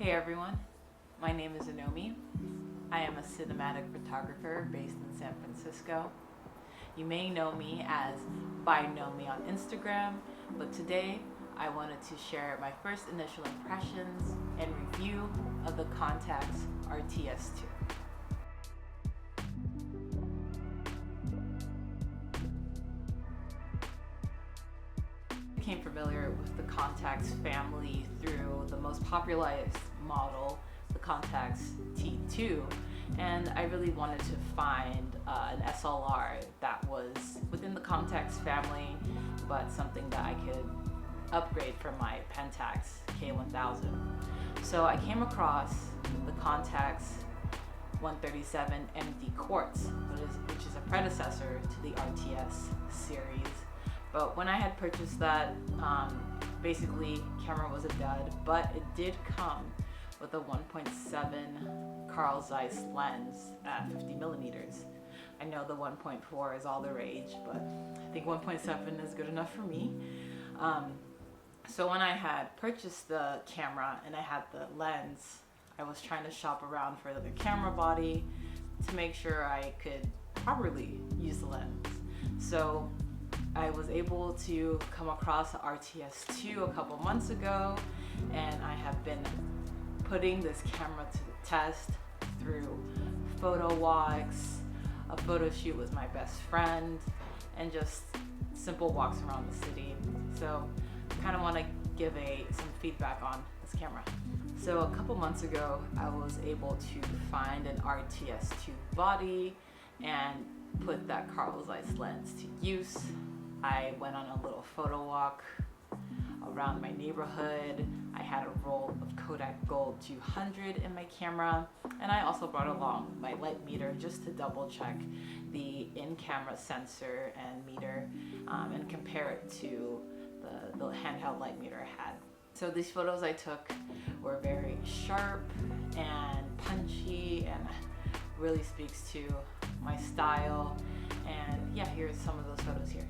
Hey everyone, my name is Anomi. I am a cinematic photographer based in San Francisco. You may know me as by Nomi on Instagram, but today I wanted to share my first initial impressions and review of the Contax RTS II. Became familiar with the Contax family through the most popularized model, the Contax T2, and I really wanted to find an SLR that was within the Contax family, but something that I could upgrade from my Pentax K1000. So I came across the Contax 137 MD Quartz, which is a predecessor to the RTS series. But when I had purchased that, basically camera was a dud, but it did come with a 1.7 Carl Zeiss lens at 50 millimeters. I know the 1.4 is all the rage, but I think 1.7 is good enough for me. So when I had purchased the camera and I had the lens, I was trying to shop around for the camera body to make sure I could properly use the lens. So I was able to come across the RTS II a couple months ago, and I have been putting this camera to the test through photo walks, a photo shoot with my best friend, and just simple walks around the city. So I kind of want to give some feedback on this camera. So a couple months ago, I was able to find an RTS II body and put that Carl Zeiss lens to use. I went on a little photo walk around my neighborhood. I had a roll of Kodak Gold 200 in my camera, and I also brought along my light meter just to double check the in-camera sensor and meter and compare it to the handheld light meter I had. So these photos I took were very sharp and punchy and really speaks to my style. And yeah, here's some of those photos here.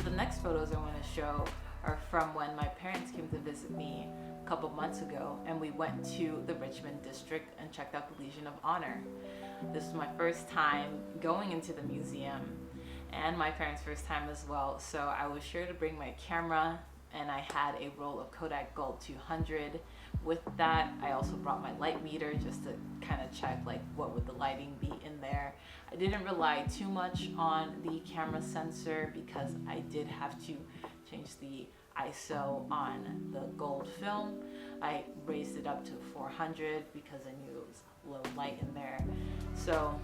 The next photos I want to show are from when my parents came to visit me a couple months ago, and we went to the Richmond district and checked out the Legion of Honor. This was my first time going into the museum and my parents' first time as well, so I was sure to bring my camera, and I had a roll of Kodak Gold 200. With that, I also brought my light meter just to kind of check like what would the lighting be in there. I didn't rely too much on the camera sensor because I did have to change the ISO on the gold film. I raised it up to 400 because I knew it was low light in there. So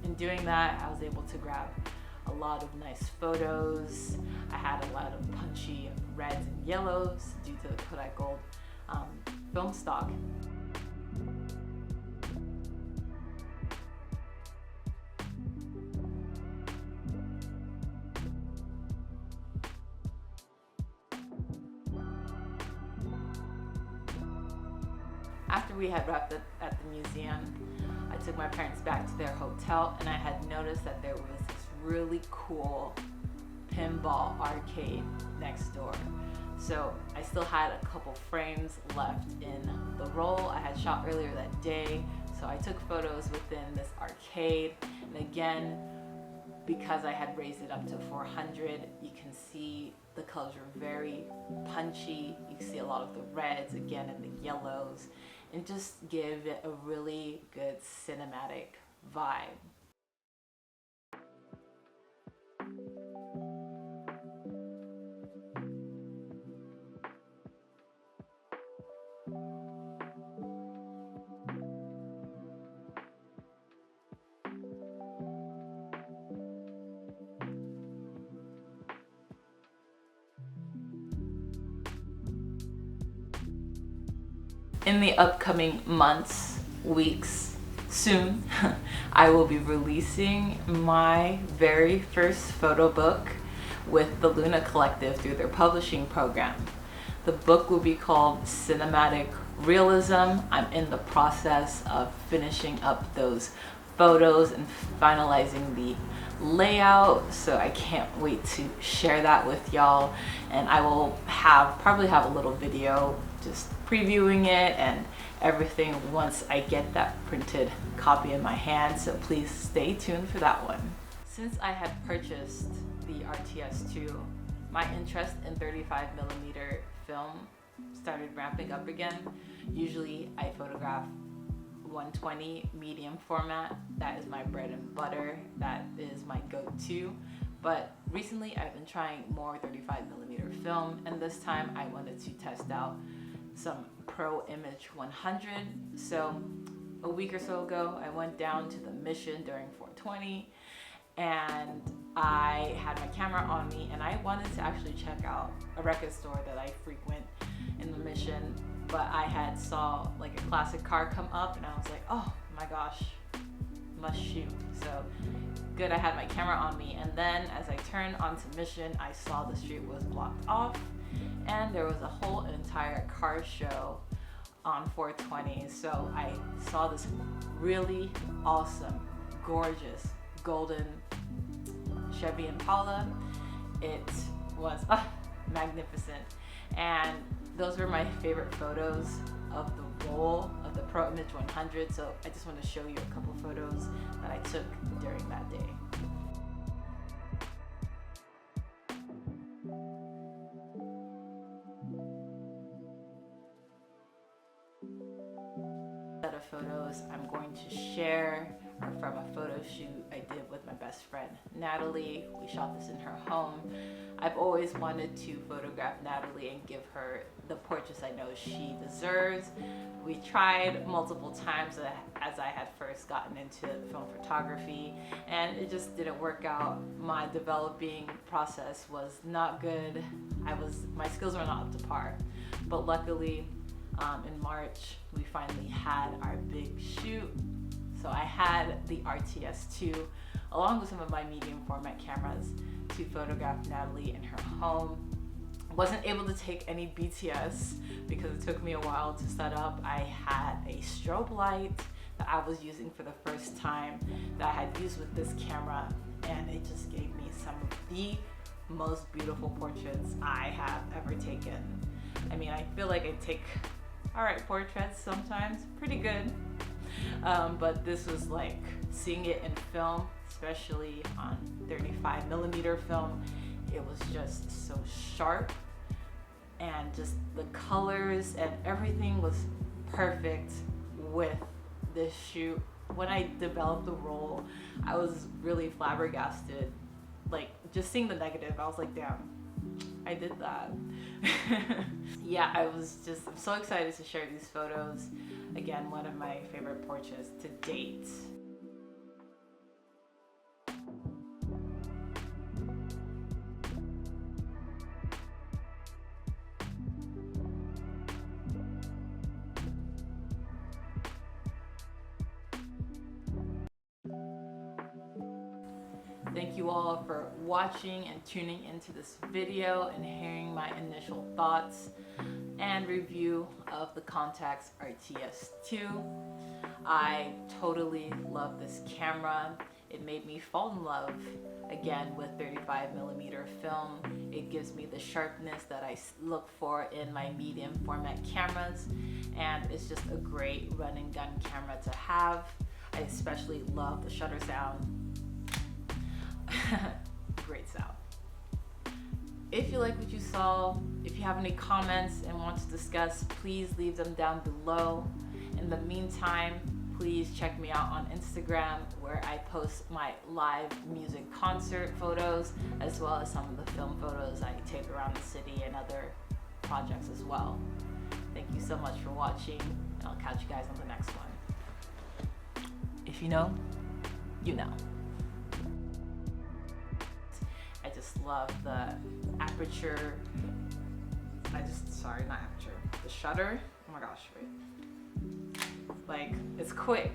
in doing that, I was able to grab a lot of nice photos. I had a lot of punchy reds and yellows due to the Kodak Gold film stock. After we had wrapped up at the museum, I took my parents back to their hotel, and I had noticed that there was this really cool pinball arcade next door. So I still had a couple frames left in the roll I had shot earlier that day. So I took photos within this arcade. And again, because I had raised it up to 400, you can see the colors are very punchy. You can see a lot of the reds again and the yellows, and just give it a really good cinematic vibe. In the upcoming months, weeks, soon, I will be releasing my very first photo book with the Luna Collective through their publishing program. The book will be called Cinematic Realism. I'm in the process of finishing up those photos and finalizing the layout, so I can't wait to share that with y'all. And I will probably have a little video just previewing it and everything once I get that printed copy in my hand, so please stay tuned for that one. Since I had purchased the RTS II, my interest in 35mm film started ramping up again. Usually I photograph 120 medium format. That is my bread and butter. That is my go-to. But recently I've been trying more 35mm film, and this time I wanted to test out some Pro Image 100. So a week or so ago, I went down to the Mission during 420, and I had my camera on me, and I wanted to actually check out a record store that I frequent in the Mission, but I had saw like a classic car come up, and I was like, oh my gosh, must shoot. So good, I had my camera on me, and then as I turned onto Mission, I saw the street was blocked off, and there was a whole entire car show on 420. So I saw this really awesome, gorgeous, golden Chevy Impala. It was magnificent, and those were my favorite photos of the roll of the Pro Image 100. So I just want to show you a couple photos that I took during that day. Set of photos I'm going to share are from a photo shoot I did with my best friend Natalie. We shot this in her home. I've always wanted to photograph Natalie and give her the portraits I know she deserves. We tried multiple times as I had first gotten into film photography, and it just didn't work out. My developing process was not good. My skills were not up to par, but luckily in March we finally had our big shoot. So I had the RTS II along with some of my medium format cameras to photograph Natalie in her home. Wasn't able to take any BTS because it took me a while to set up. I had a strobe light that I was using for the first time that I had used with this camera, and it just gave me some of the most beautiful portraits I have ever taken. I mean, I feel like I take alright portraits sometimes, pretty good. But this was like seeing it in film, especially on 35mm film. It was just so sharp, and just the colors and everything was perfect with this shoot. When I developed the roll, I was really flabbergasted. Like, just seeing the negative, I was like, damn, I did that. Yeah, I'm so excited to share these photos. Again, one of my favorite portraits to date. Thank you all for watching and tuning into this video and hearing my initial thoughts and review of the Contax RTS II. I totally love this camera. It made me fall in love again with 35mm film. It gives me the sharpness that I look for in my medium format cameras, and it's just a great run and gun camera to have. I especially love the shutter sound. Great sound. If you like what you saw, if you have any comments and want to discuss, please leave them down below. In the meantime, please check me out on Instagram, where I post my live music concert photos, as well as some of the film photos I take around the city and other projects as well. Thank you so much for watching, and I'll catch you guys on the next one. If you know, you know. I just love the aperture. Not aperture, the shutter. my gosh, wait. Like, it's quick.